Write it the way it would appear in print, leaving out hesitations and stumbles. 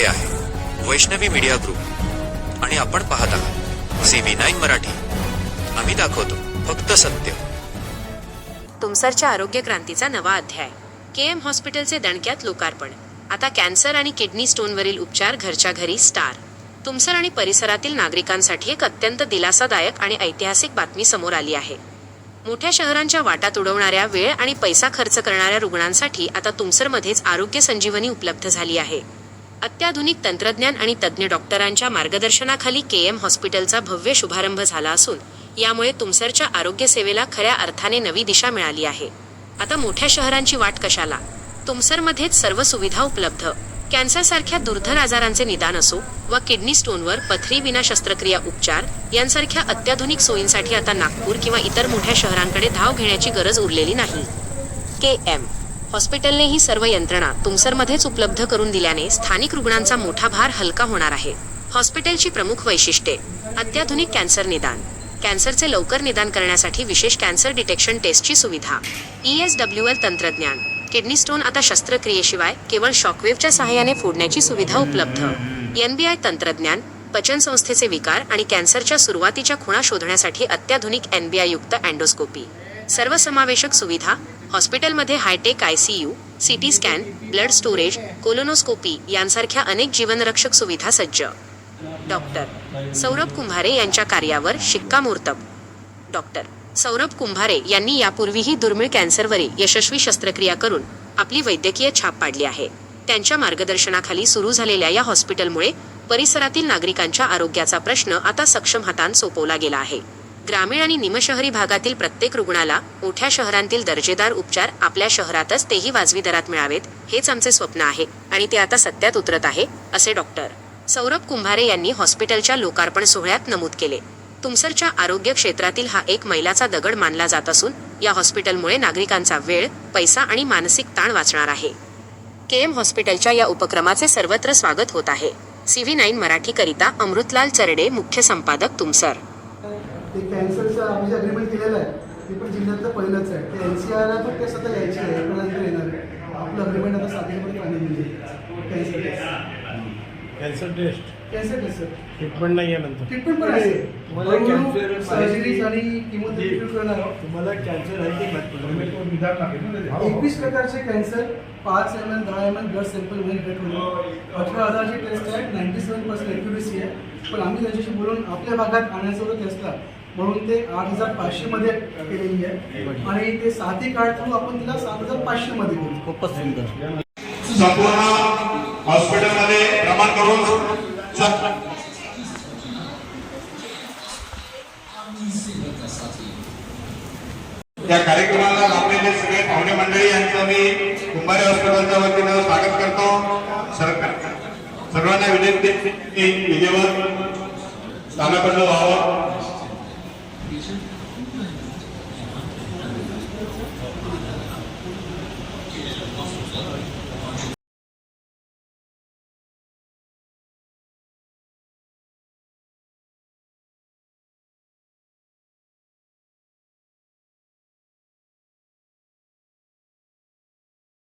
हे आहे Vaishnavi media group आणि आपण पाहत आहात CV9 मराठी. आम्ही दाखवतो फक्त सत्य. तुमसरच्या आरोग्य क्रांतीचा नवा अध्याय. KM हॉस्पिटलचे दणक्यात लोकार्पण. आता कॅन्सर आणि किडनी स्टोनवरील उपचार घरच्या घरी स्टार. तुमसर आणि परिसरातील नागरिकांसाठी एक अत्यंत दिलासादायक आणि ऐतिहासिक बातमी समोर आली आहे. मोठ्या शहरांच्या वाटात उडवणाऱ्या वेळ आणि पैसा खर्च करणाऱ्या रुग्णांसाठी आता तुमसरमध्येच आरोग्य संजीवनी उपलब्ध झाली आहे. अत्याधुनिक तंत्रज्ञान आणि तज्ज्ञ डॉक्टरांच्या मार्गदर्शनाखाली KM हॉस्पिटलचा भव्य शुभारंभ झाला असून यामुळे तुमसरच्या आरोग्य सेवेला खऱ्या अर्थाने नवी दिशा मिळाली आहे. आता मोठ्या शहरांची वाट कशाला? तुमसरमध्येच सर्व सुविधा उपलब्ध. कॅन्सरसारख्या दुर्धर आजारांचे निदान असो वा किडनी स्टोनवर पथरी विना शस्त्रक्रिया उपचार यांसारख्या अत्याधुनिक सोयींसाठी आता नागपूर किंवा इतर मोठ्या शहरांकडे धाव घेण्याची गरज उरलेली नाही. KM हॉस्पिटलने ही सर्व यंत्रणा तुमसरमध्येच उपलब्ध करून दिल्याने स्थानिक रुग्णांचा मोठा भार हलका होणार आहे. हॉस्पिटलची प्रमुख वैशिष्ट्ये: अत्याधुनिक कॅन्सर निदान. कॅन्सरचे लवकर निदान करण्यासाठी विशेष कॅन्सर डिटेक्शन टेस्टची सुविधा. ESWL तंत्रज्ञान. किडनी स्टोन आता शस्त्रक्रियेशिवाय केवळ शॉकवेव्हच्या सहाय्याने फोडण्याची सुविधा उपलब्ध. NBI तंत्रज्ञान. पचन संस्थेचे विकार आणि कॅन्सरच्या सुरुवातीच्या खुणा शोधण्यासाठी अत्याधुनिक NBI युक्त अँडोस्कोपी. सर्वसमावेशक सुविधा. हॉस्पिटलमध्ये hi tech ICU, CT scan, blood storage, colonoscopy यांसारख्या अनेक जीवनरक्षक सुविधा सज्ज. डॉक्टर सौरभ कुंभारे यांच्या कार्यावर शिक्कामोर्तब. डॉक्टर सौरभ कुंभारे यांनी यापूर्वीही दुर्मिळ कॅन्सरवरील यशस्वी शस्त्रक्रिया करून आपली वैद्यकीय छाप पाडली आहे. त्यांच्या मार्गदर्शनाखाली सुरू झालेल्या या हॉस्पिटलमुळे परिसरातील नागरिकांच्या आरोग्याचा प्रश्न आता सक्षम हातांत सोपवला गेला आहे. ग्रामीण आणि निमशहरी भागातील प्रत्येक रुग्णाला मोठ्या शहरांतील दर्जेदार उपचार आपल्या शहरातच तेही वाजवी दरात मिळावेत, हेच आमचे स्वप्न आहे आणि ते आता सत्यात उतरत आहे, असे डॉक्टर सौरभ कुंभारे यांनी हॉस्पिटलच्या लोकार्पण सोहळ्यात नमूद केले. तुमसरच्या आरोग्य क्षेत्रातील हा एक मैलाचा दगड मानला जात असून या हॉस्पिटलमुळे नागरिकांचा वेळ, पैसा आणि मानसिक ताण वाचणार आहे. KM हॉस्पिटलच्या या उपक्रमाचे सर्वत्र स्वागत होत आहे. CV9 मराठी करिता अमृतलाल चरडे, मुख्य संपादक, तुमसर. ते कॅन्सरचं आम्ही जे अग्रीमेंट केलेलं आहे ते पण जिल्ह्यातलं पहिलंच आहे. ते NCRला पण ते स्वतः यायचे आहे, एकोणानंतर येणार आहे. आपलं अग्रीमेंट आता 7 पण पाणी दिले. Cancer taste sir. ट्रीटमेंट नाही आहे नंतर. ट्रीटमेंट पण आहे. तुम्हाला कॅन्सर सर्जरीज आणि किमोथेरपी करणार. तुम्हाला कॅन्सर आहे की नाही? 21 प्रकारचे कॅन्सर, 5 ml 10 ml ब्लड सॅम्पलमध्ये डिटेक्ट होईल. 18,000ची टेस्ट आहे, 97% ॲक्युरेसी आहे. पण आम्ही त्यांच्याशी बोलून आपल्या भागात आणायचं होतं टेस्टला, म्हणून ते 8,500 मध्ये केलेली आहे आणि ते 7 कार्ड थ्रू आपण तिला 7,500 मध्ये करू. खूपच सुंदर. संपूर्ण हॉस्पिटलमध्ये भ्रमण करून या कार्यक्रमाला लाभलेले सगळे पाहुणे मंडळी यांचं मी कुंभारे हॉस्पिटलच्या वतीनं स्वागत करतो. सर्वांना विनंती वेळेवर स्थानापन्न व्हावं.